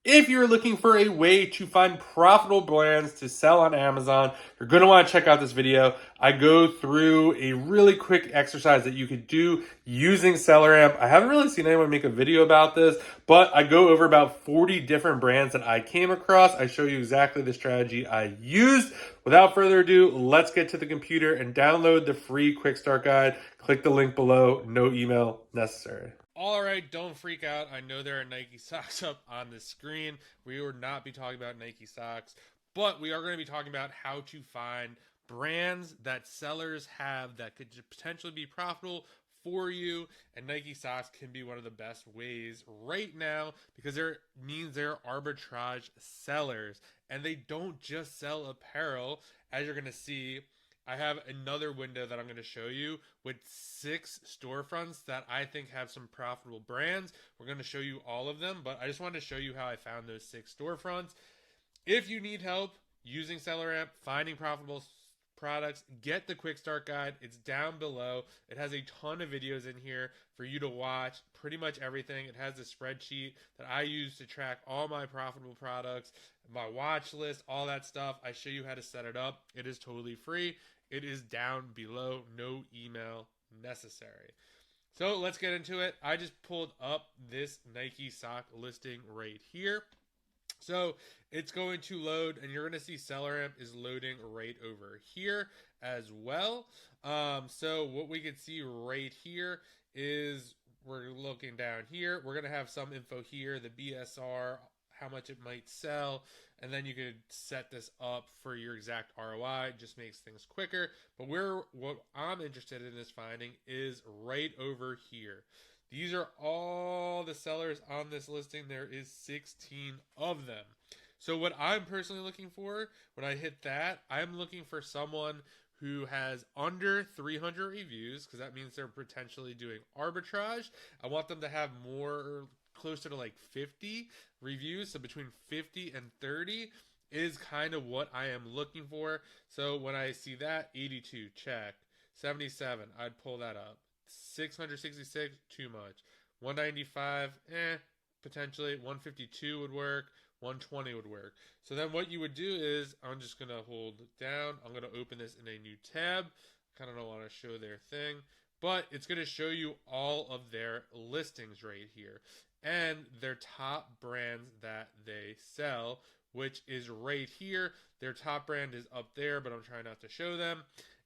If you're looking for a way to find profitable brands to sell on Amazon, you're going to want to check out this video. I go through a really quick exercise that you could do using SellerAmp. I haven't really seen anyone make a video about this, but I go over about 40 different brands that I came across. I show you exactly the strategy I used. Without further ado, let's get to the computer and download the free quick start guide. Click the link below. No email necessary. All right, don't freak out. I know there are Nike socks up on the screen. We will not be talking about Nike socks, but we are going to be talking about how to find brands that sellers have that could potentially be profitable for you, and Nike socks can be one of the best ways right now because it means they're arbitrage sellers, and they don't just sell apparel. As you're going to see, I have another window that I'm going to show you with 6 storefronts that I think have some profitable brands. We're going to show you all of them, but I just wanted to show you how I found those 6 storefronts. If you need help using SellerAmp, finding profitable products, get the quick start guide. It's down below. It has a ton of videos in here for you to watch, pretty much everything. It has a spreadsheet that I use to track all my profitable products, my watch list, all that stuff. I show you how to set it up. It is totally free. It is down below. No email necessary. So let's get into it. I just pulled up this Nike sock listing right here. So it's going to load, and you're going to see SellerAmp is loading right over here as well. So what we can see right here is we're looking down here. We're going to have some info here, the BSR, how much it might sell, and then you could set this up for your exact ROI. It just makes things quicker. But what I'm interested in is finding is right over here. These are all the sellers on this listing. There is 16 of them. So what I'm personally looking for, when I hit that, I'm looking for someone who has under 300 reviews, because that means they're potentially doing arbitrage. I want them to have more, closer to like 50 reviews. So between 50 and 30 is kind of what I am looking for. So when I see that, 82, check. 77, I'd pull that up. 666, too much. 195, potentially. 152 would work. 120 would work. So then what you would do is, I'm just going to hold down. I'm going to open this in a new tab. Kind of don't want to show their thing. But it's going to show you all of their listings right here. And their top brands that they sell, which is right here. Their top brand is up there, but I'm trying not to show them.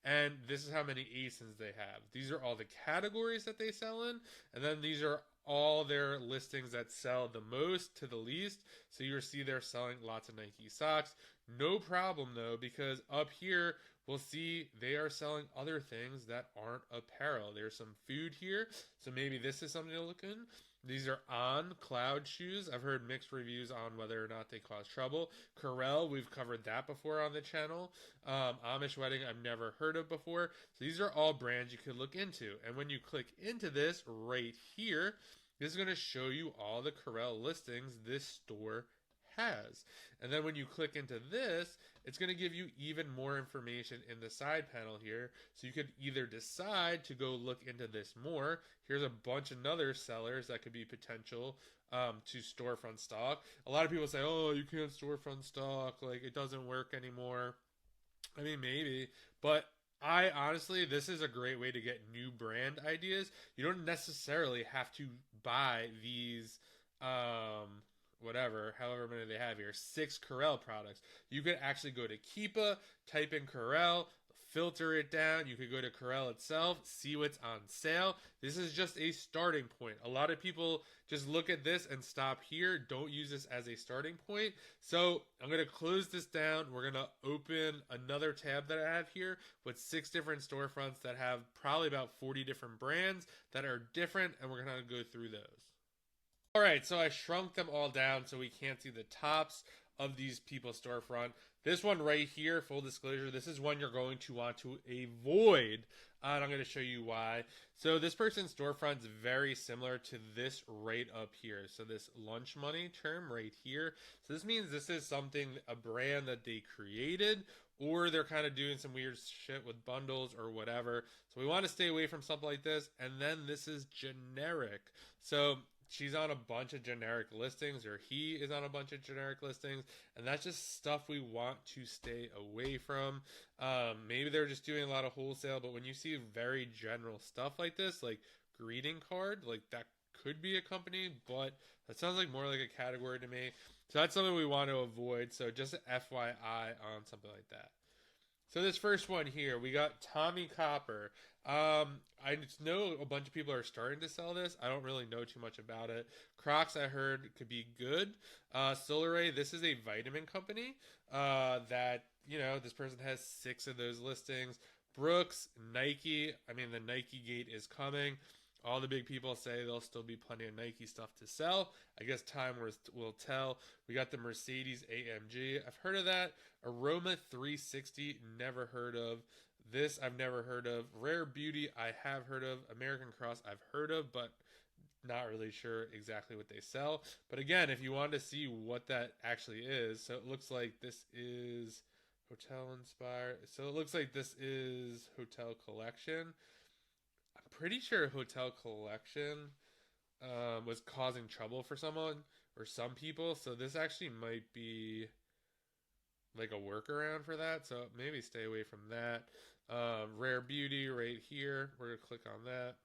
And this is how many ASINs they have. These are all the categories that they sell in. And then these are all their listings that sell the most to the least. So you'll see they're selling lots of Nike socks. No problem though, because up here, we'll see they are selling other things that aren't apparel. There's some food here. So maybe this is something to look in. These are On Cloud shoes. I've heard mixed reviews on whether or not they cause trouble. Corel, we've covered that before on the channel. Amish Wedding, I've never heard of before. So these are all brands you could look into. And when you click into this right here, this is going to show you all the Corel listings this store has. And then when you click into this, it's going to give you even more information in the side panel here. So you could either decide to go look into this more. Here's a bunch of other sellers that could be potential to storefront stock. A lot of people say, oh, you can't storefront stock. Like, it doesn't work anymore. I mean, maybe. But I honestly, this is a great way to get new brand ideas. You don't necessarily have to buy these however many they have here, 6 Corel products. You could actually go to Keepa, type in Corel, filter it down. You could go to Corel itself, see what's on sale. This is just a starting point. A lot of people just look at this and stop here. Don't use this as a starting point. So I'm going to close this down. We're going to open another tab that I have here with 6 different storefronts that have probably about 40 different brands that are different, and we're going to go through those. All right, so I shrunk them all down so we can't see the tops of these people's storefront. This one right here, full disclosure, this is one you're going to want to avoid. And I'm going to show you why. So this person's storefront is very similar to this right up here. So this lunch money term right here. So this means this is something, a brand that they created, or they're kind of doing some weird shit with bundles or whatever. So we want to stay away from something like this. And then this is generic. So she's on a bunch of generic listings, or he is on a bunch of generic listings, and that's just stuff we want to stay away from. Maybe they're just doing a lot of wholesale, but when you see very general stuff like this, like greeting card, like that could be a company, but that sounds like more like a category to me. So that's something we want to avoid. So just an FYI on something like that. So this first one here, we got Tommy Copper. I just know a bunch of people are starting to sell this. I don't really know too much about it. Crocs, I heard, could be good. SolarAmp, this is a vitamin company that, this person has 6 of those listings. Brooks, Nike, I mean, the Nike gate is coming. All the big people say there'll still be plenty of Nike stuff to sell. I guess time will tell. We got the Mercedes AMG. I've heard of that. Aroma 360, never heard of. This I've never heard of. Rare Beauty, I have heard of. American Cross, I've heard of, but not really sure exactly what they sell. But again, if you want to see what that actually is, so it looks like this is Hotel Inspired. So it looks like this is Hotel Collection. I'm pretty sure Hotel Collection was causing trouble for someone or some people. So this actually might be like a workaround for that. So maybe stay away from that. Rare Beauty right here. We're going to click on that.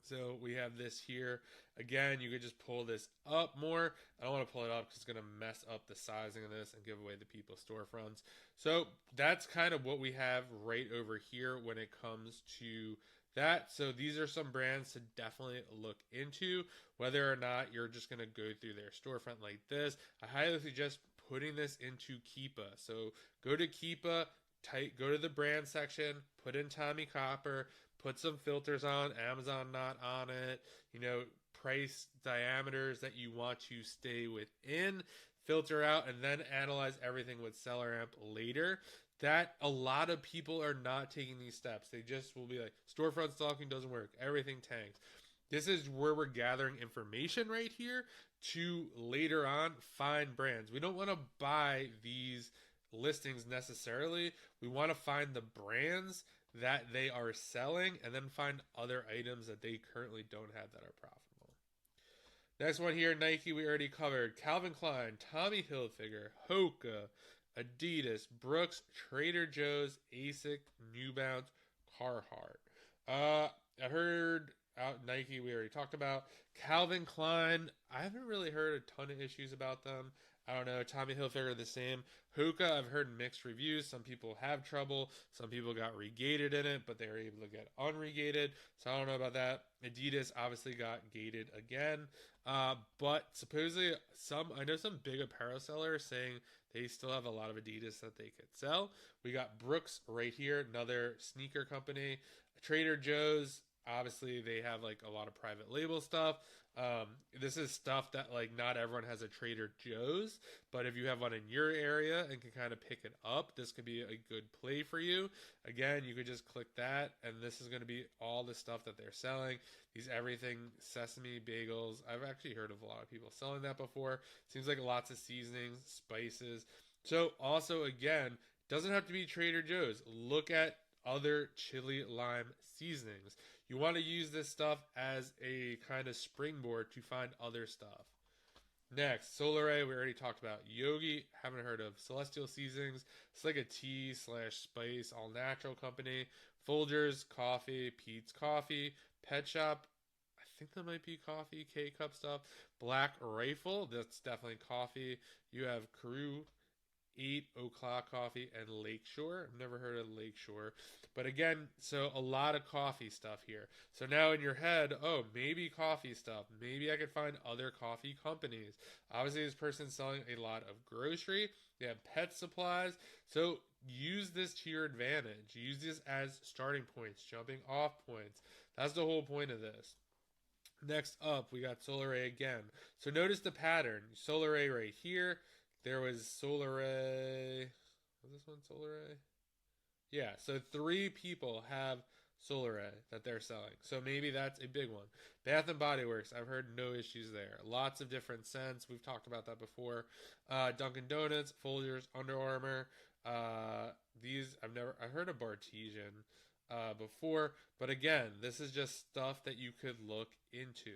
So we have this here. Again, you could just pull this up more. I don't want to pull it up because it's going to mess up the sizing of this and give away the people's storefronts. So that's kind of what we have right over here when it comes to that. So these are some brands to definitely look into, whether or not you're just going to go through their storefront like this. I highly suggest putting this into Keepa. So go to Keepa, go to the brand section, put in Tommy Copper, put some filters on, Amazon not on it, price diameters that you want to stay within, filter out, and then analyze everything with SellerAmp later. That a lot of people are not taking these steps. They just will be like, storefront stalking doesn't work, everything tanks. This is where we're gathering information right here to later on find brands. We don't want to buy these listings necessarily. We want to find the brands that they are selling and then find other items that they currently don't have that are profitable. Next one here, Nike, we already covered. Calvin Klein, Tommy Hilfiger, Hoka, Adidas, Brooks, Trader Joe's, Asics, New Balance, Carhartt. I heard out Nike, we already talked about. Calvin Klein, I haven't really heard a ton of issues about them. I don't know. Tommy Hilfiger the same. Hoka, I've heard mixed reviews. Some people have trouble. Some people got regated in it, but they were able to get unregated. So I don't know about that. Adidas obviously got gated again. But supposedly I know some big apparel sellers saying they still have a lot of Adidas that they could sell. We got Brooks right here, another sneaker company. Trader Joe's, obviously they have like a lot of private label stuff. This is stuff that like not everyone has a Trader Joe's, but if you have one in your area and can kind of pick it up, this could be a good play for you. Again, you could just click that, and this is going to be all the stuff that they're selling. These everything sesame bagels. I've actually heard of a lot of people selling that before. Seems like lots of seasonings, spices. So also again, doesn't have to be Trader Joe's. Look at other chili lime seasonings. You want to use this stuff as a kind of springboard to find other stuff. Next, SolarAmp, we already talked about. Yogi, haven't heard of. Celestial Seasonings, it's like a tea/spice all natural company. Folgers, coffee. Pete's Coffee. Pet Shop, I think that might be coffee, K-Cup stuff. Black Rifle, that's definitely coffee. You have Crew, 8 o'clock coffee, and Lakeshore. I've never heard of Lakeshore. But again, so a lot of coffee stuff here. So now in your head, oh, maybe coffee stuff. Maybe I could find other coffee companies. Obviously, this person's selling a lot of grocery. They have pet supplies. So use this to your advantage. Use this as starting points, jumping off points. That's the whole point of this. Next up, we got SolarAmp again. So notice the pattern. SolarAmp right here. There was SolarAmp. Was this one SolarAmp? Yeah, so 3 people have SolarAmp that they're selling. So maybe that's a big one. Bath and Body Works, I've heard no issues there. Lots of different scents. We've talked about that before. Dunkin' Donuts, Folgers, Under Armour. These I heard of Bartesian before, but again, this is just stuff that you could look into.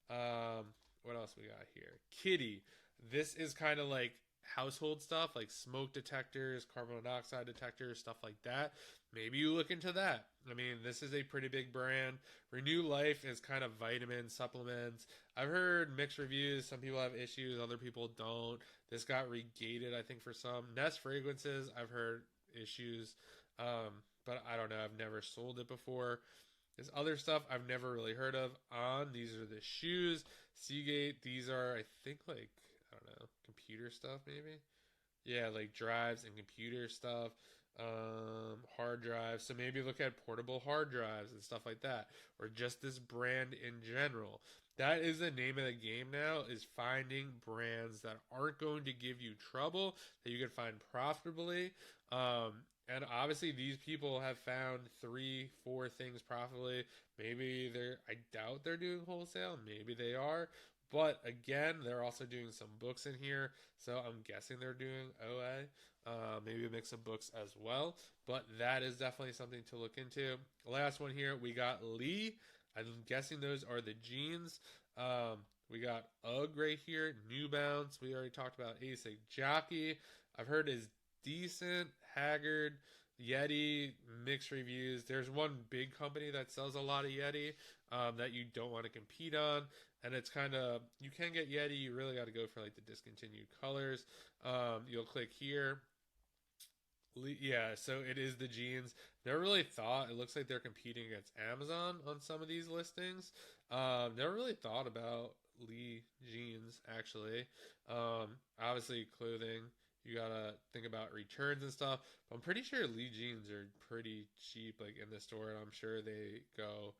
What else we got here? Kitty. This is kind of like household stuff, like smoke detectors, carbon monoxide detectors, stuff like that. Maybe you look into that. I mean, this is a pretty big brand. Renew Life is kind of vitamin supplements. I've heard mixed reviews. Some people have issues, other people don't. This got regated, I think, for some. Nest Fragrances, I've heard issues, but I don't know. I've never sold it before. This other stuff I've never really heard of. These are the shoes. Seagate, these are, I think, like, I don't know, computer stuff maybe? Yeah, like drives and computer stuff, hard drives. So maybe look at portable hard drives and stuff like that, or just this brand in general. That is the name of the game now, is finding brands that aren't going to give you trouble, that you can find profitably. And obviously, these people have found three, four things profitably. Maybe I doubt they're doing wholesale. Maybe they are. But again, they're also doing some books in here, so I'm guessing they're doing OA, maybe a mix of books as well. But that is definitely something to look into. Last one here, we got Lee. I'm guessing those are the jeans. We got UGG right here, New Balance. We already talked about ASIC Jockey. I've heard is decent. Haggard, Yeti, mixed reviews. There's one big company that sells a lot of Yeti that you don't want to compete on, and it's kind of, you can get Yeti. You really got to go for like the discontinued colors. You'll click here. Yeah, so it is the jeans. Never really thought. It looks like they're competing against Amazon on some of these listings. Never really thought about Lee jeans actually. Obviously clothing. You gotta think about returns and stuff. But I'm pretty sure Lee jeans are pretty cheap, like in the store, and I'm sure they go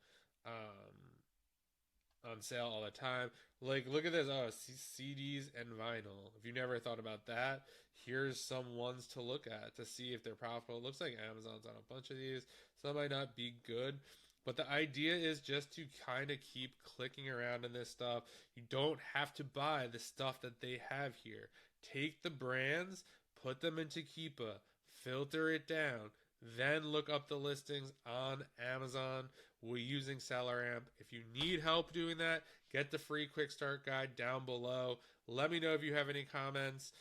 um, on sale all the time. Like, look at this. Oh, CDs and vinyl. If you never thought about that, here's some ones to look at to see if they're profitable. It looks like Amazon's on a bunch of these. Some might not be good. But the idea is just to kind of keep clicking around in this stuff. You don't have to buy the stuff that they have here. Take the brands, put them into Keepa, filter it down, then look up the listings on Amazon. We're using SellerAmp. If you need help doing that, get the free quick start guide down below. Let me know if you have any comments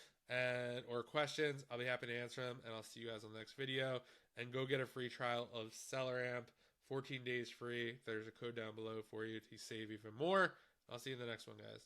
or questions. I'll be happy to answer them, and I'll see you guys on the next video. And go get a free trial of SellerAmp, 14 days free. There's a code down below for you to save even more. I'll see you in the next one, guys.